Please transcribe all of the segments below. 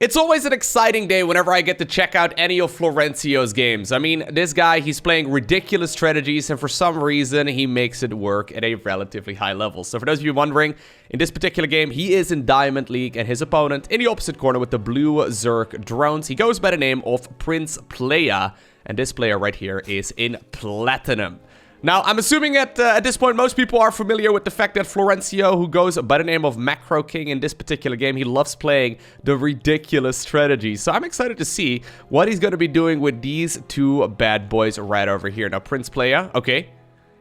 It's always an exciting day whenever I get to check out any of Florencio's games. I mean, this guy, he's playing ridiculous strategies, and for some reason, he makes it work at a relatively high level. So for those of you wondering, in this particular game, he is in Diamond League, and his opponent in the opposite corner with the blue Zerg drones, he goes by the name of Prince Playa, and this player right here is in Platinum. Now, I'm assuming at this point, most people are familiar with the fact that Florencio, who goes by the name of Macro King in this particular game, he loves playing the ridiculous strategies. So I'm excited to see what he's going to be doing with these two bad boys right over here. Now, Prince Playa, okay.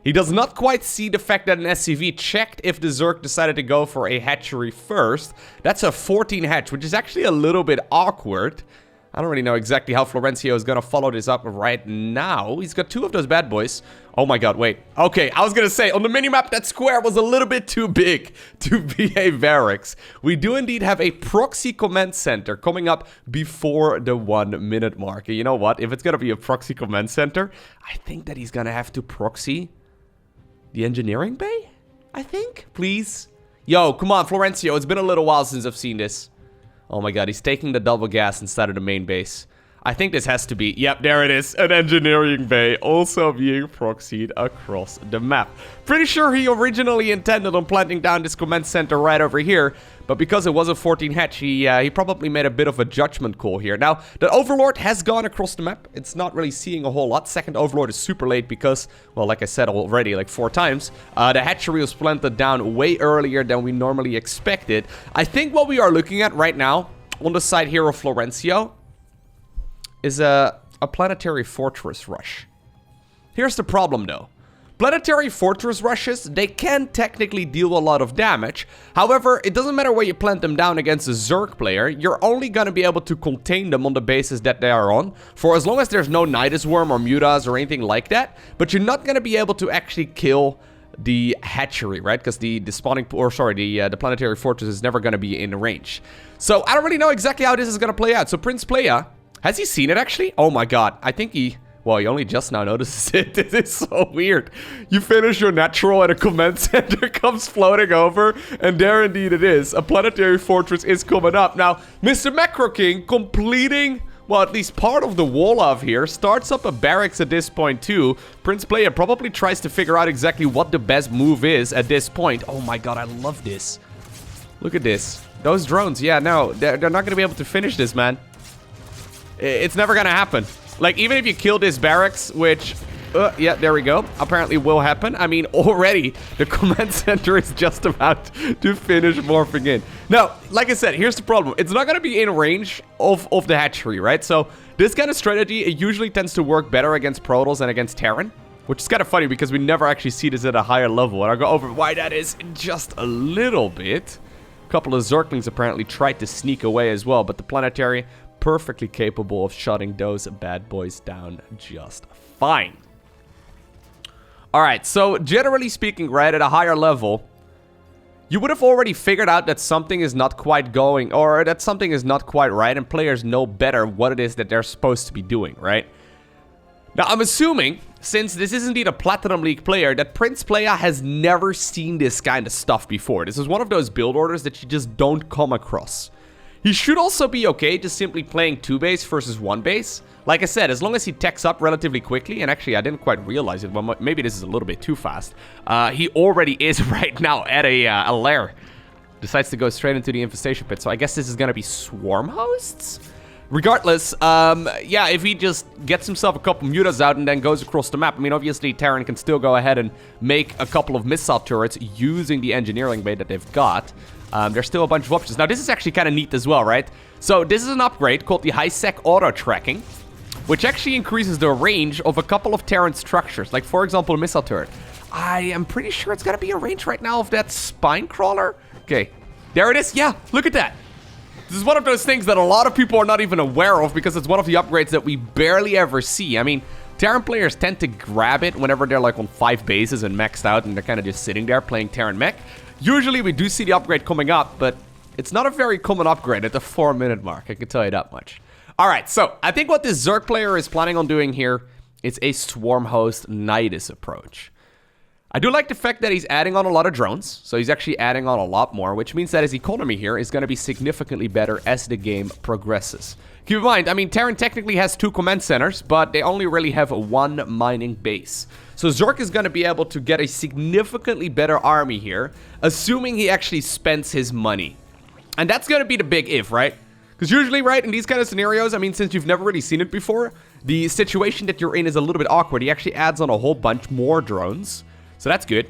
He does not quite see the fact that an SCV checked if the Zerg decided to go for a hatchery first. That's a 14 hatch, which is actually a little bit awkward. I don't really know exactly how Florencio is going to follow this up right now. He's got two of those bad boys. Oh my god, wait. Okay, I was going to say, on the minimap, that square was a little bit too big to be a barracks. We do indeed have a proxy command center coming up before the 1 minute mark. And you know what? If it's going to be a proxy command center, I think that he's going to have to proxy the engineering bay, I think. Please. Yo, come on, Florencio. It's been a little while since I've seen this. Oh my god, he's taking the double gas instead of the main base. I think this has to be, yep, there it is, an engineering bay also being proxied across the map. Pretty sure he originally intended on planting down this command center right over here, but because it was a 14 hatch, he probably made a bit of a judgment call here. Now, the Overlord has gone across the map. It's not really seeing a whole lot. Second Overlord is super late because, well, like I said already, like 4 times, the hatchery was planted down way earlier than we normally expected. I think what we are looking at right now, on the side here of Florencio, is a Planetary Fortress rush. Here's the problem, though. Planetary Fortress rushes, they can technically deal a lot of damage. However, it doesn't matter where you plant them down against a Zerg player. You're only going to be able to contain them on the bases that they are on, for as long as there's no Nidus Worm or Mutas or anything like that. But you're not going to be able to actually kill the hatchery, right? Because the spawning, or sorry, the Planetary Fortress is never going to be in range. So I don't really know exactly how this is going to play out. So Prince Playa, has he seen it actually? Oh my god, I think he... Well, he only just now notices it. This is so weird. You finish your natural and a command center comes floating over, and there indeed it is. A Planetary Fortress is coming up. Now, Mr. Macro King completing, well, at least part of the wall of here, starts up a barracks at this point too. Prince Playa probably tries to figure out exactly what the best move is at this point. Oh my god, I love this. Look at this. Those drones, yeah, no, they're not going to be able to finish this, man. It's never going to happen. Like, even if you kill this barracks, which, yeah, there we go, apparently will happen. I mean, already, the command center is just about to finish morphing in. Now, like I said, here's the problem. It's not going to be in range of the hatchery, right? So, this kind of strategy, it usually tends to work better against Protoss than against Terran, which is kind of funny because we never actually see this at a higher level. And I'll go over why that is in just a little bit. A couple of Zerglings apparently tried to sneak away as well, but the Planetary... perfectly capable of shutting those bad boys down just fine. Alright, so generally speaking, right, at a higher level, you would have already figured out that something is not quite going, or that something is not quite right, and players know better what it is that they're supposed to be doing, right? Now, I'm assuming, since this is indeed a Platinum League player, that Prince Playa has never seen this kind of stuff before. This is one of those build orders that you just don't come across. He should also be okay just simply playing 2 base versus 1 base. Like I said, as long as he techs up relatively quickly, and actually I didn't quite realize it, but maybe this is a little bit too fast. He already is right now at a lair. Decides to go straight into the infestation pit, so I guess this is going to be swarm hosts? Regardless, yeah, if he just gets himself a couple mutas out and then goes across the map, I mean, obviously Terran can still go ahead and make a couple of missile turrets using the engineering bay that they've got. There's still a bunch of options. Now, this is actually kind of neat as well, right? So, this is an upgrade called the High-Sec Auto-Tracking, which actually increases the range of a couple of Terran structures. Like, for example, a missile turret. I am pretty sure it's going to be a range right now of that spine crawler. Okay, there it is. Yeah, look at that. This is one of those things that a lot of people are not even aware of because it's one of the upgrades that we barely ever see. I mean, Terran players tend to grab it whenever they're like on 5 bases and maxed out and they're kind of just sitting there playing Terran mech. Usually we do see the upgrade coming up, but it's not a very common upgrade at the 4 minute mark, I can tell you that much. Alright, so I think what this Zerg player is planning on doing here is a Swarm Host Nidus approach. I do like the fact that he's adding on a lot of drones. So he's actually adding on a lot more, which means that his economy here is going to be significantly better as the game progresses. Keep in mind, I mean, Terran technically has 2 command centers, but they only really have 1 mining base. So Zerg is going to be able to get a significantly better army here, assuming he actually spends his money. And that's going to be the big if, right? Because usually, right, in these kind of scenarios, I mean, since you've never really seen it before, the situation that you're in is a little bit awkward. He actually adds on a whole bunch more drones. So that's good.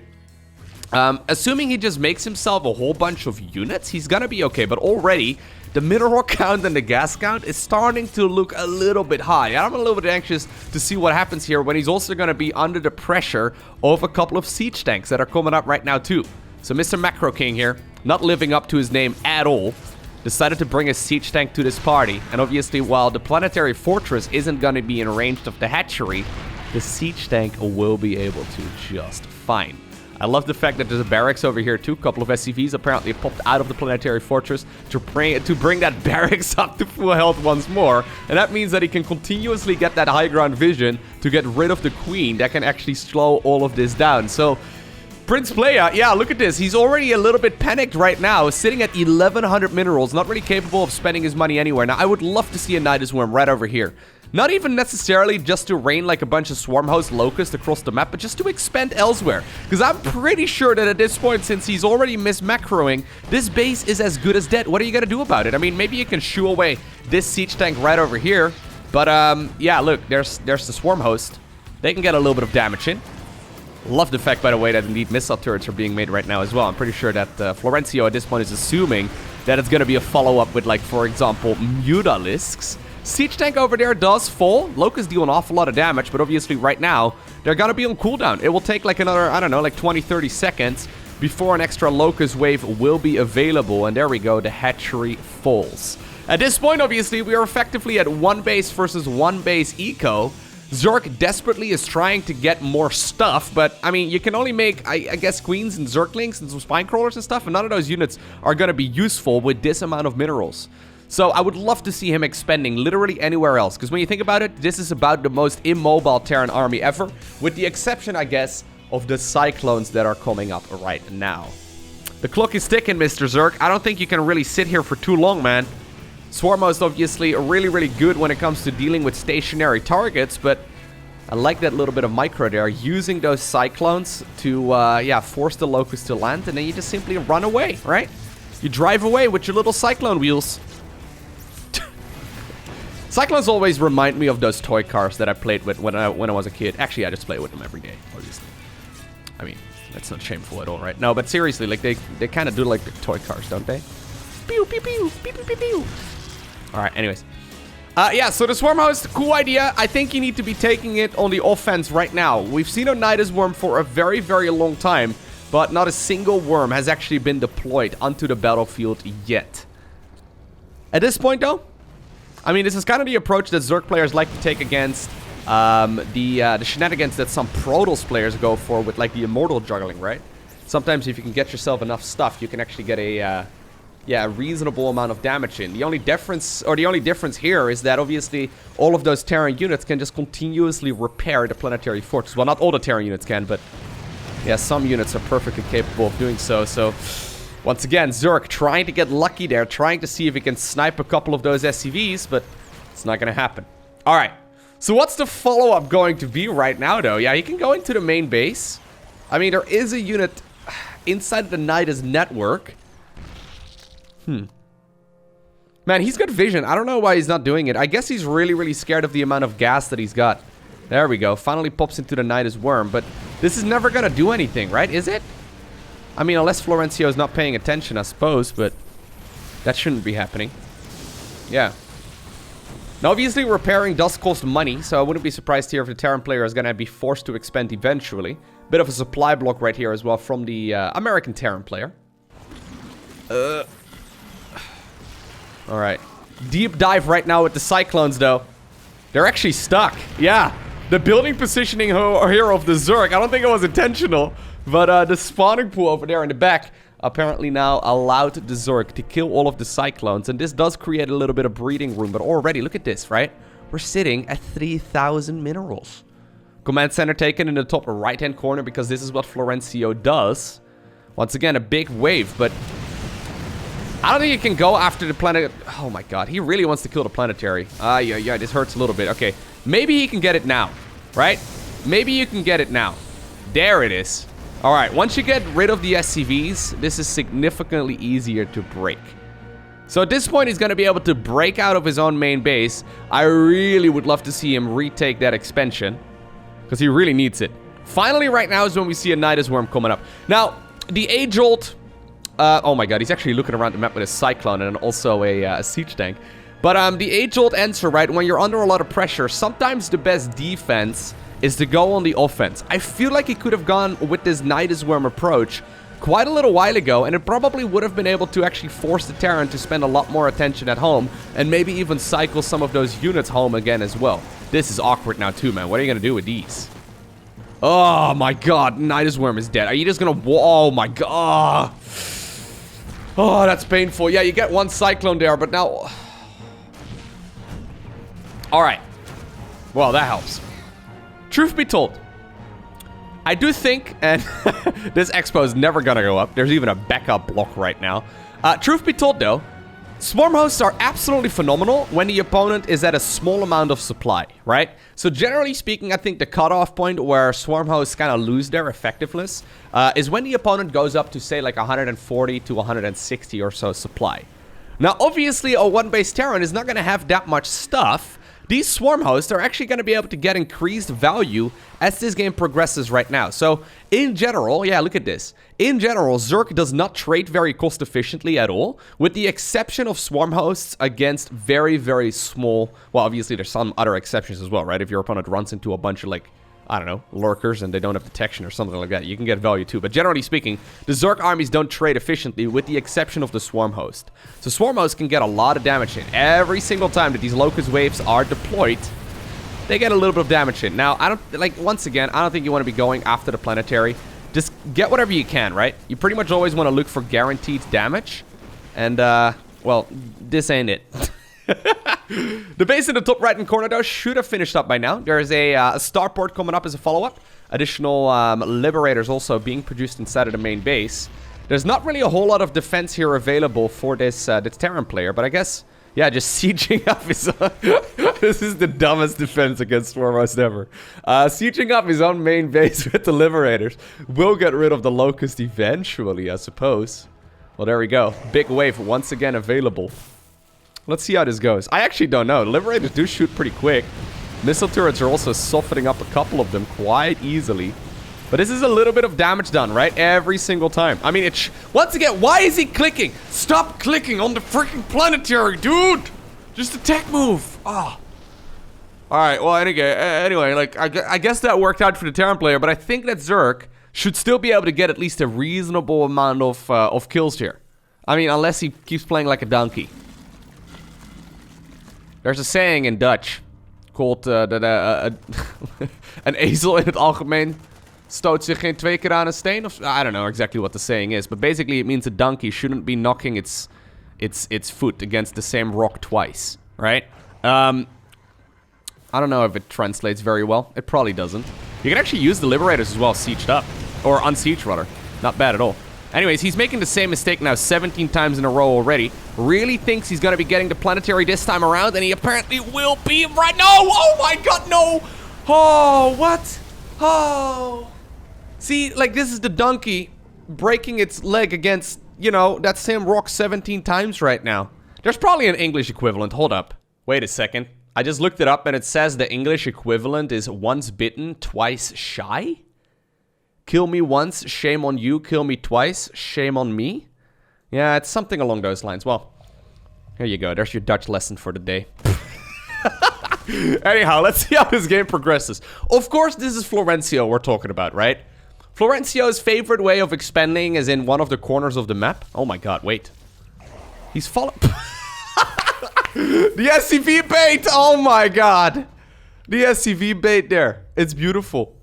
Assuming he just makes himself a whole bunch of units, he's gonna be okay. But already, the mineral count and the gas count is starting to look a little bit high. And I'm a little bit anxious to see what happens here when he's also gonna be under the pressure of a couple of siege tanks that are coming up right now too. So Mr. Macro King here, not living up to his name at all, decided to bring a siege tank to this party. And obviously, while the Planetary Fortress isn't gonna be in range of the hatchery, the siege tank will be able to just fine. I love the fact that there's a barracks over here too. A couple of SCVs apparently popped out of the Planetary Fortress to bring that barracks up to full health once more. And that means that he can continuously get that high ground vision to get rid of the queen that can actually slow all of this down. So Prince Playa, yeah, look at this. He's already a little bit panicked right now, sitting at 1,100 minerals, not really capable of spending his money anywhere. Now, I would love to see a Nidus Worm right over here. Not even necessarily just to rain like a bunch of swarm host locusts across the map, but just to expand elsewhere. Because I'm pretty sure that at this point, since he's already mis-macroing, this base is as good as dead. What are you going to do about it? I mean, maybe you can shoo away this siege tank right over here. But, yeah, look, there's the swarm host. They can get a little bit of damage in. Love the fact, by the way, that indeed missile turrets are being made right now as well. I'm pretty sure that Florencio at this point is assuming that it's going to be a follow-up with, like, for example, Mutalisks. Siege tank over there does fall. Locusts deal an awful lot of damage, but obviously right now, they're going to be on cooldown. It will take like another, I don't know, like 20-30 seconds before an extra Locust wave will be available. And there we go, the hatchery falls. At this point, obviously, we are effectively at 1 base versus 1 base eco. Zerg desperately is trying to get more stuff, but, I mean, you can only make, I guess, queens and Zerglings and some spine crawlers and stuff, and none of those units are going to be useful with this amount of minerals. So I would love to see him expanding literally anywhere else, because when you think about it, this is about the most immobile Terran army ever, with the exception, I guess, of the Cyclones that are coming up right now. The clock is ticking, Mr. Zerg. I don't think you can really sit here for too long, man. Swarmo is obviously really good when it comes to dealing with stationary targets, but I like that little bit of micro there, using those Cyclones to, yeah, force the Locust to land, and then you just simply run away, right? You drive away with your little Cyclone wheels. Cyclones always remind me of those toy cars that I played with when I was a kid. Actually, I just play with them every day, obviously. I mean, that's not shameful at all, right? No, but seriously, like, they kind of do like the toy cars, don't they? Pew, pew, pew, pew, pew, pew, pew. Alright, anyways. Yeah, so the Swarm Host, cool idea. I think you need to be taking it on the offense right now. We've seen a Nidus Worm for a very long time, but not a single worm has actually been deployed onto the battlefield yet. At this point, though, I mean, this is kind of the approach that Zerg players like to take against the shenanigans that some Protoss players go for with, like, the Immortal juggling, right? Sometimes if you can get yourself enough stuff, you can actually get a, yeah, a reasonable amount of damage in. The only difference here is that, obviously, all of those Terran units can just continuously repair the Planetary Fortress. Well, not all the Terran units can, but, yeah, some units are perfectly capable of doing so, so... Once again, Zerg trying to get lucky there, trying to see if he can snipe a couple of those SCVs, but it's not going to happen. All right, so what's the follow-up going to be right now, though? Yeah, he can go into the main base. I mean, there is a unit inside the Nidus network. Man, he's got vision. I don't know why he's not doing it. I guess he's really scared of the amount of gas that he's got. There we go. Finally pops into the Nidus Worm, but this is never going to do anything, right? Is it? I mean, unless Florencio is not paying attention, I suppose, but that shouldn't be happening. Yeah. Now, obviously, repairing does cost money, so I wouldn't be surprised here if the Terran player is going to be forced to expand eventually. Bit of a supply block right here as well from the American Terran player. Alright. Deep dive right now with the Cyclones, though. They're actually stuck. Yeah. The building positioning here of the Zerg, I don't think it was intentional. But the spawning pool over there in the back apparently now allowed the Zerg to kill all of the Cyclones. And this does create a little bit of breeding room. But already, look at this, right? We're sitting at 3,000 minerals. Command center taken in the top right-hand corner because this is what Florencio does. Once again, a big wave, but I don't think he can go after the planet. Oh my god, he really wants to kill the planetary. Yeah, this hurts a little bit. Okay, maybe he can get it now, right? Maybe you can get it now. There it is. All right, once you get rid of the SCVs, this is significantly easier to break. So at this point, he's going to be able to break out of his own main base. I really would love to see him retake that expansion, because he really needs it. Finally, right now is when we see a Nidus Worm coming up. Now, the age-old... oh my god, he's actually looking around the map with a Cyclone and also a siege tank. But the age-old answer, right, when you're under a lot of pressure, sometimes the best defense is to go on the offense. I feel like he could have gone with this Nidus Worm approach quite a little while ago, and it probably would have been able to actually force the Terran to spend a lot more attention at home, and maybe even cycle some of those units home again as well. This is awkward now too, man. What are you gonna do with these? Oh my god, Nidus Worm is dead. Are you just gonna... Oh my god. Oh, that's painful. Yeah, you get one Cyclone there, but now... Alright. Well, that helps. Truth be told, I do think, and this expo is never gonna go up. There's even a backup block right now. Truth be told, though, swarm hosts are absolutely phenomenal when the opponent is at a small amount of supply, right? So generally speaking, I think the cutoff point where swarm hosts kind of lose their effectiveness is when the opponent goes up to, say, like 140 to 160 or so supply. Now, obviously, a one-base Terran is not going to have that much stuff. These swarm hosts are actually going to be able to get increased value as this game progresses right now. So, in general, yeah, look at this. In general, Zerg does not trade very cost efficiently at all, with the exception of swarm hosts against very, very small... Well, obviously, there's some other exceptions as well, right? If your opponent runs into a bunch of, like, I don't know, lurkers and they don't have detection or something like that, you can get value too. But generally speaking, the Zerg armies don't trade efficiently with the exception of the Swarm Host. So Swarm Host can get a lot of damage in. Every single time that these Locust Waves are deployed, they get a little bit of damage in. Now, I don't, like, once again, I don't think you want to be going after the Planetary. Just get whatever you can, right? You pretty much always want to look for guaranteed damage. And, well, this ain't it. The base in the top right-hand corner, though, should have finished up by now. There's a starport coming up as a follow-up. Additional liberators also being produced inside of the main base. There's not really a whole lot of defense here available for this Terran player, but I guess, yeah, just sieging up his own... This is the dumbest defense against Swarmhost ever. Sieging up his own main base with the liberators will get rid of the Locust eventually, I suppose. Well, there we go. Big wave once again available. Let's see how this goes. I actually don't know. The Liberators do shoot pretty quick. Missile turrets are also softening up a couple of them quite easily. But this is a little bit of damage done, right? Every single time. I mean, once again, why is he clicking? Stop clicking on the freaking Planetary, dude! Just attack move. Oh. Alright, well, anyway, like, I guess that worked out for the Terran player, but I think that Zerg should still be able to get at least a reasonable amount of kills here. I mean, unless he keeps playing like a donkey. There's a saying in Dutch called an ezel in het algemeen stoot zich geen 2 keer aan een steen. Of, I don't know exactly what the saying is, but basically it means a donkey shouldn't be knocking its foot against the same rock twice, right? I don't know if it translates very well. It probably doesn't. You can actually use the Liberators as well, sieged up. Or unsieged, rather. Not bad at all. Anyways, he's making the same mistake now 17 times in a row already. Really thinks he's going to be getting the Planetary this time around, and he apparently will be right now. Oh my god, no! Oh, what? Oh. See, like, this is the donkey breaking its leg against, you know, that same rock 17 times right now. There's probably an English equivalent. Hold up. Wait a second. I just looked it up, and it says the English equivalent is once bitten, twice shy? Kill me once, shame on you. Kill me twice, shame on me. Yeah, it's something along those lines. Well, here you go. There's your Dutch lesson for the day. Anyhow, let's see how this game progresses. Of course, this is Florencio we're talking about, right? Florencio's favorite way of expanding is in one of the corners of the map. Oh my god, wait. He's following... The SCV bait! Oh my god! The SCV bait there. It's beautiful.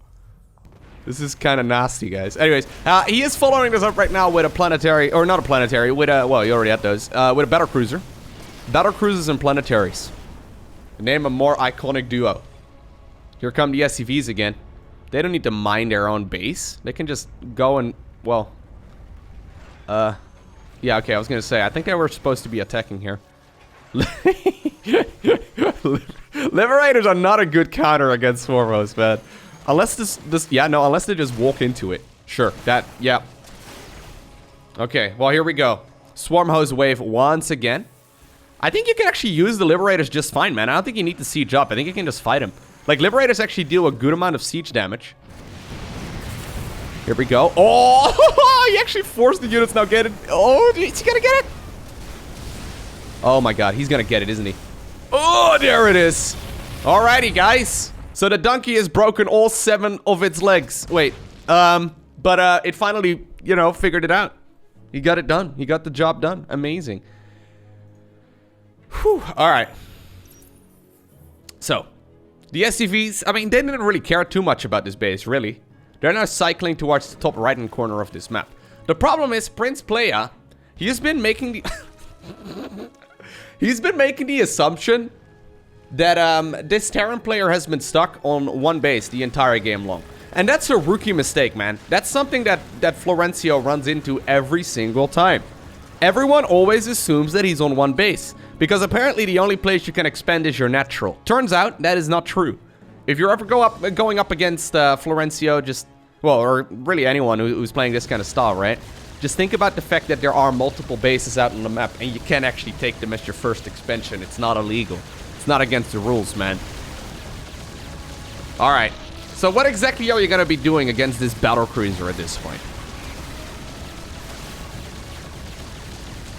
This is kind of nasty, guys. Anyways, he is following us up right now with a Planetary, or not a Planetary, with a, well, you already had those, with a Battle Cruiser. Battle Cruisers and Planetaries. Name a more iconic duo. Here come the SCVs again. They don't need to mine their own base. They can just go and, well... yeah, okay, I was gonna say, I think they were supposed to be attacking here. Liberators are not a good counter against Swarmos, man. Unless unless they just walk into it. Sure, yeah. Okay, well, here we go. Swarm Hose wave once again. I think you can actually use the Liberators just fine, man. I don't think you need to siege up. I think you can just fight him. Like, Liberators actually deal a good amount of siege damage. Here we go. Oh, he actually forced the units now get it. Oh, is he gonna get it? Oh my god, he's gonna get it, isn't he? Oh, there it is. Alrighty, guys. So the donkey has broken all 7 of its legs. Wait, but it finally, you know, figured it out. He got it done. He got the job done. Amazing. Whew, alright. So, the SCVs, I mean, they didn't really care too much about this base, really. They're now cycling towards the top right-hand corner of this map. The problem is, Prince Playa, he's been making the... he's been making the assumption that this Terran player has been stuck on one base the entire game long. And that's a rookie mistake, man. That's something that Florencio runs into every single time. Everyone always assumes that he's on one base, because apparently the only place you can expand is your natural. Turns out, that is not true. If you're ever going up against Florencio, just, well, or really anyone who's playing this kind of style, right? Just think about the fact that there are multiple bases out on the map, and you can actually take them as your first expansion. It's not illegal. It's not against the rules, man. Alright. So what exactly are you going to be doing against this battlecruiser at this point?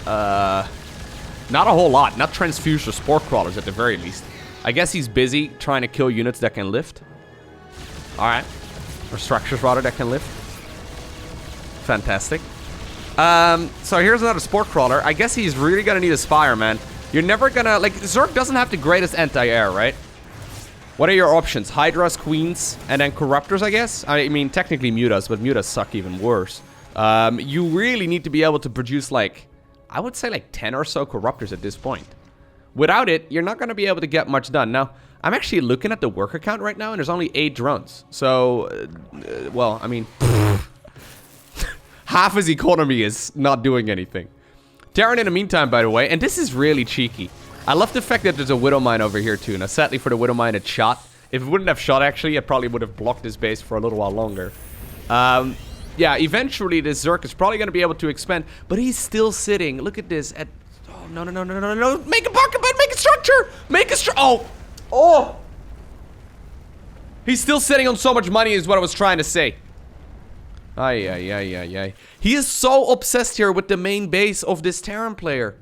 Not a whole lot. Not transfuse or spore crawlers at the very least. I guess he's busy trying to kill units that can lift. Alright. Or structures, rather, that can lift. Fantastic. So here's another spore crawler. I guess he's really gonna need a spire, man. You're never gonna... Like, Zerg doesn't have the greatest anti-air, right? What are your options? Hydras, Queens, and then Corruptors, I guess? I mean, technically Mutas, but Mutas suck even worse. You really need to be able to produce, like... I would say, like, 10 or so Corruptors at this point. Without it, you're not going to be able to get much done. Now, I'm actually looking at the worker count right now, and there's only 8 drones. So, well, I mean... half his economy is not doing anything. Terran in the meantime, by the way, and this is really cheeky. I love the fact that there's a Widow Mine over here, too. Now, sadly for the Widow Mine, it shot. If it wouldn't have shot, actually, it probably would have blocked this base for a little while longer. Yeah, eventually, this Zerg is probably going to be able to expand, but he's still sitting. Look at this. At... Oh, no. Make a pocket bed, make a structure! Make a Oh! He's still sitting on so much money is what I was trying to say. Ay. He is so obsessed here with the main base of this Terran player.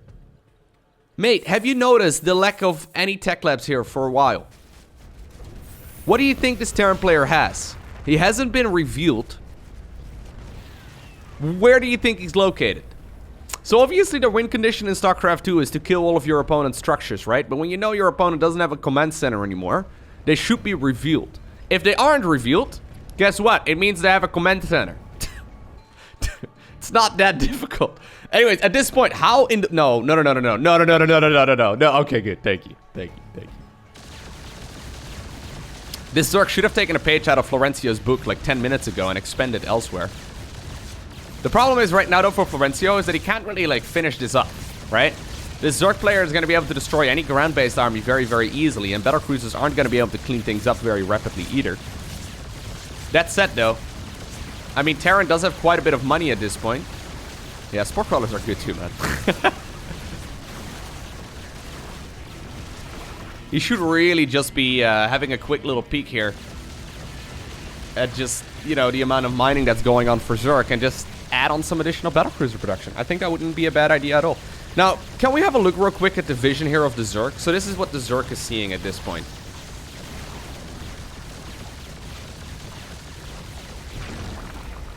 Mate, have you noticed the lack of any tech labs here for a while? What do you think this Terran player has? He hasn't been revealed. Where do you think he's located? So obviously the win condition in StarCraft 2 is to kill all of your opponent's structures, right? But when you know your opponent doesn't have a command center anymore, they should be revealed. If they aren't revealed, guess what? It means they have a command center. It's not that difficult. Anyways, at this point, how in the... No. Okay, good. Thank you. This Zerg should have taken a page out of Florencio's book like 10 minutes ago and expended elsewhere. The problem is right now, though, for Florencio is that he can't really, like, finish this up, right? This Zerg player is going to be able to destroy any ground-based army very, very easily, and battlecruisers aren't going to be able to clean things up very rapidly either. That said, though, I mean, Terran does have quite a bit of money at this point. Yeah, spore crawlers are good too, man. He should really just be having a quick little peek here at just, you know, the amount of mining that's going on for Zerg and just add on some additional battlecruiser production. I think that wouldn't be a bad idea at all. Now, can we have a look real quick at the vision here of the Zerg? So this is what the Zerg is seeing at this point.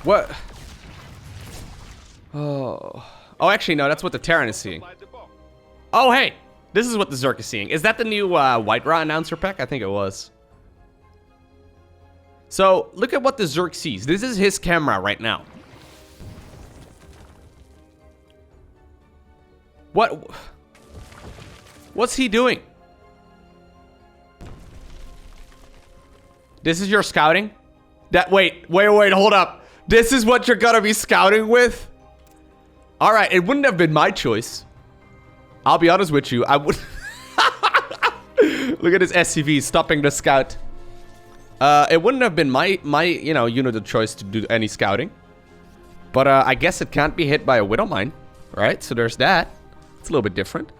What? Oh, actually, no, that's what the Terran is seeing. Oh, hey, this is what the Zerg is seeing. Is that the new White Raw announcer pack? I think it was. So, look at what the Zerg sees. This is his camera right now. What's he doing? This is your scouting? Wait, hold up. This is what you're gonna be scouting with? Alright, it wouldn't have been my choice. I'll be honest with you, I would... Look at this SCV stopping the scout. It wouldn't have been my unit of choice to do any scouting. But I guess it can't be hit by a Widow Mine, right? So there's that. It's a little bit different.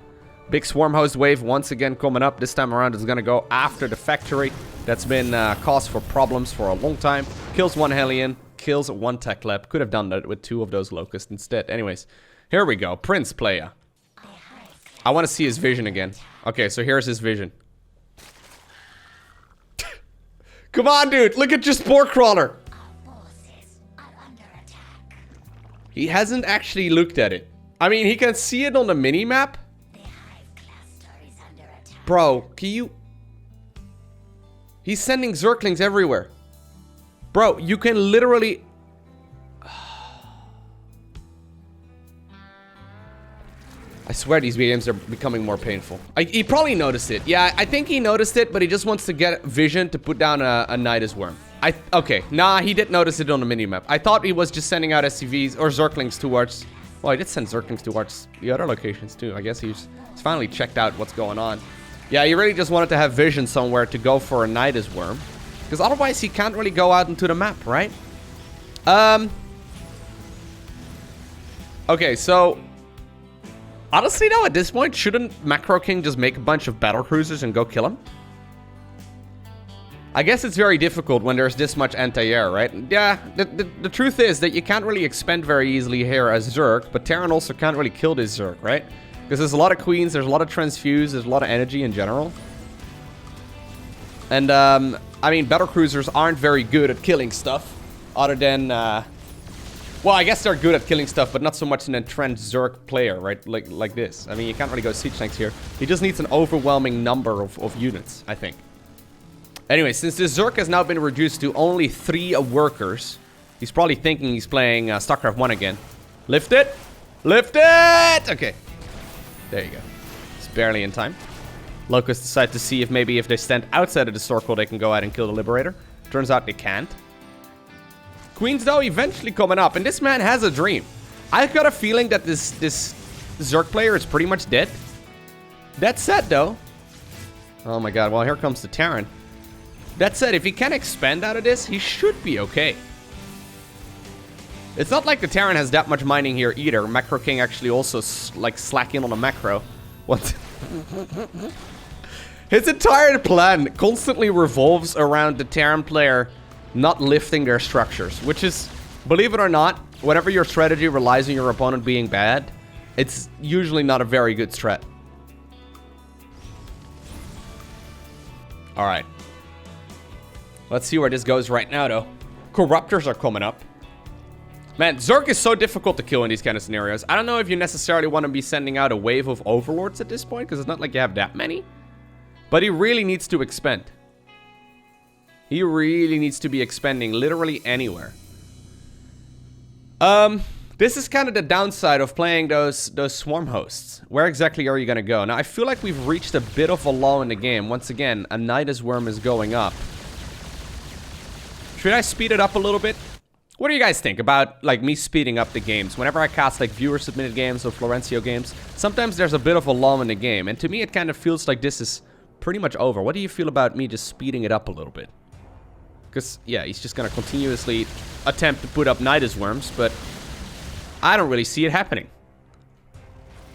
Big Swarm Host wave once again coming up. This time around is going to go after the factory. That's been cause for problems for a long time. Kills one Hellion, kills one Tech Lab. Could have done that with 2 of those Locusts instead. Anyways, here we go. Prince Playa. I want to see his vision again. Okay, so here's his vision. Come on, dude. Look at your Spore Crawler. He hasn't actually looked at it. I mean, he can see it on the mini-map. Bro, can you... He's sending Zerglings everywhere. Bro, you can literally... I swear these games are becoming more painful. He probably noticed it. Yeah, I think he noticed it, but he just wants to get vision to put down a Nidus Worm. Okay, nah, he did notice it on the minimap. I thought he was just sending out SCVs or Zerglings towards... Well, he did send Zerglings towards the other locations too. I guess he's finally checked out what's going on. Yeah, he really just wanted to have vision somewhere to go for a Nidus Worm. Because otherwise he can't really go out into the map, right? Okay, so... Honestly, though, at this point, shouldn't Macro King just make a bunch of battle cruisers and go kill him? I guess it's very difficult when there's this much anti-air, right? Yeah, the truth is that you can't really expend very easily here as Zerg, but Terran also can't really kill this Zerg, right? Because there's a lot of Queens, there's a lot of Transfuse, there's a lot of energy in general. And, I mean, battle cruisers aren't very good at killing stuff, other than, well, I guess they're good at killing stuff, but not so much an entrenched Zerg player, right? Like this. I mean, you can't really go siege tanks here. He just needs an overwhelming number of units, I think. Anyway, since this Zerg has now been reduced to only 3 workers, he's probably thinking he's playing StarCraft 1 again. Lift it! Lift it! Okay. There you go. It's barely in time. Locusts decide to see if maybe if they stand outside of the circle, they can go out and kill the Liberator. Turns out they can't. Queens, though, eventually coming up, and this man has a dream. I've got a feeling that this Zerg player is pretty much dead. That said, though... Oh my god, well, here comes the Terran. That said, if he can expand out of this, he should be okay. It's not like the Terran has that much mining here either. Macro King actually also, like, slacking on a macro. What? His entire plan constantly revolves around the Terran player not lifting their structures, which is, believe it or not, whenever your strategy relies on your opponent being bad, it's usually not a very good strat. Alright. Let's see where this goes right now, though. Corruptors are coming up. Man, Zerg is so difficult to kill in these kind of scenarios. I don't know if you necessarily want to be sending out a wave of Overlords at this point, because it's not like you have that many. But he really needs to expend. He really needs to be expending literally anywhere. This is kind of the downside of playing those swarm hosts. Where exactly are you going to go? Now, I feel like we've reached a bit of a lull in the game. Once again, a Nidus Worm is going up. Should I speed it up a little bit? What do you guys think about, like, me speeding up the games? Whenever I cast, like, viewer-submitted games or Florencio games, sometimes there's a bit of a lull in the game. And to me, it kind of feels like this is pretty much over. What do you feel about me just speeding it up a little bit? Because, yeah, he's just going to continuously attempt to put up Nidus Worms, but I don't really see it happening.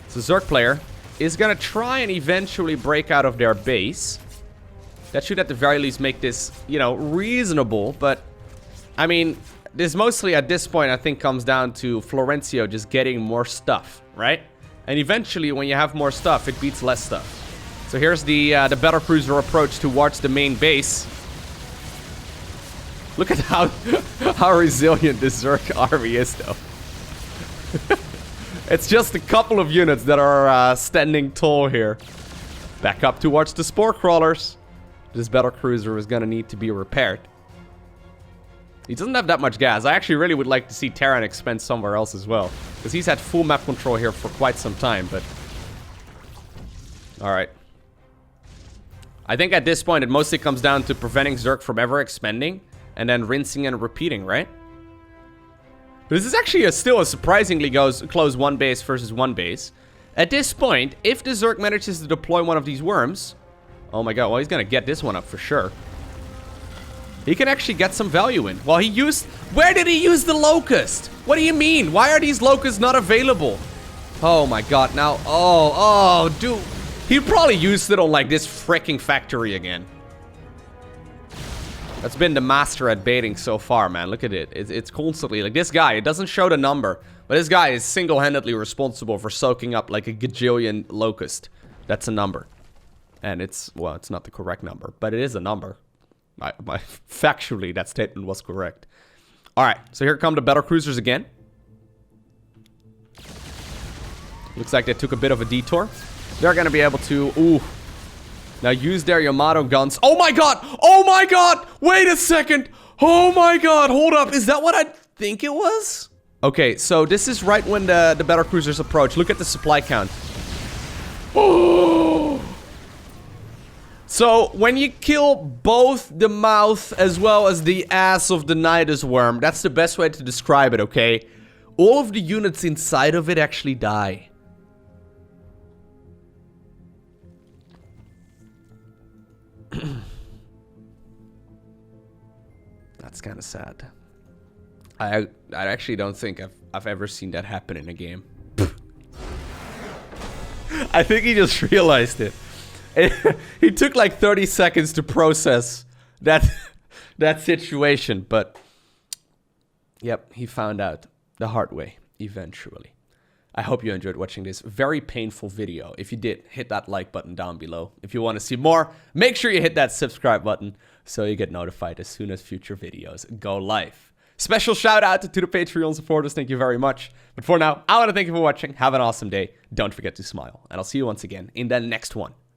So Zerg player is going to try and eventually break out of their base. That should at the very least make this, you know, reasonable, but, I mean, this mostly at this point I think comes down to Florencio just getting more stuff, right? And eventually when you have more stuff, it beats less stuff. So here's the battlecruiser approach towards the main base. Look at how resilient this Zerg army is, though. It's just a couple of units that are standing tall here. Back up towards the Spore Crawlers. This battlecruiser is going to need to be repaired. He doesn't have that much gas. I actually really would like to see Terran expend somewhere else as well. Because he's had full map control here for quite some time, but... Alright. I think at this point it mostly comes down to preventing Zerg from ever expending. and then rinsing and repeating, right? This is actually still a surprisingly close 1 base versus 1 base. At this point, if the Zerg manages to deploy one of these worms... Oh my god, well, he's gonna get this one up for sure. He can actually get some value in. Well, he used... Where did he use the Locust? What do you mean? Why are these Locusts not available? Oh my god, now... Oh, dude. He probably used it on, like, this freaking factory again. That's been the master at baiting so far, man. Look at it. It's constantly... Like, this guy, it doesn't show the number. But this guy is single-handedly responsible for soaking up, like, a gajillion Locust. That's a number. And it's... Well, it's not the correct number. But it is a number. Factually, that statement was correct. Alright, so here come the battle cruisers again. Looks like they took a bit of a detour. They're gonna be able to... Ooh. Now use their Yamato guns. Oh my god! Oh my god! Wait a second! Oh my god! Hold up. Is that what I think it was? Okay, so this is right when the battle cruisers approach. Look at the supply count. Oh! So, when you kill both the mouth as well as the ass of the Nidus worm, that's the best way to describe it, okay? All of the units inside of it actually die. That's kind of sad. I actually don't think I've ever seen that happen in a game. I think he just realized it. He took like 30 seconds to process that situation, but yep, he found out the hard way eventually. I hope you enjoyed watching this very painful video. If you did, hit that like button down below. If you want to see more, make sure you hit that subscribe button so you get notified as soon as future videos go live. Special shout out to the Patreon supporters. Thank you very much. But for now, I want to thank you for watching. Have an awesome day. Don't forget to smile. And I'll see you once again in the next one.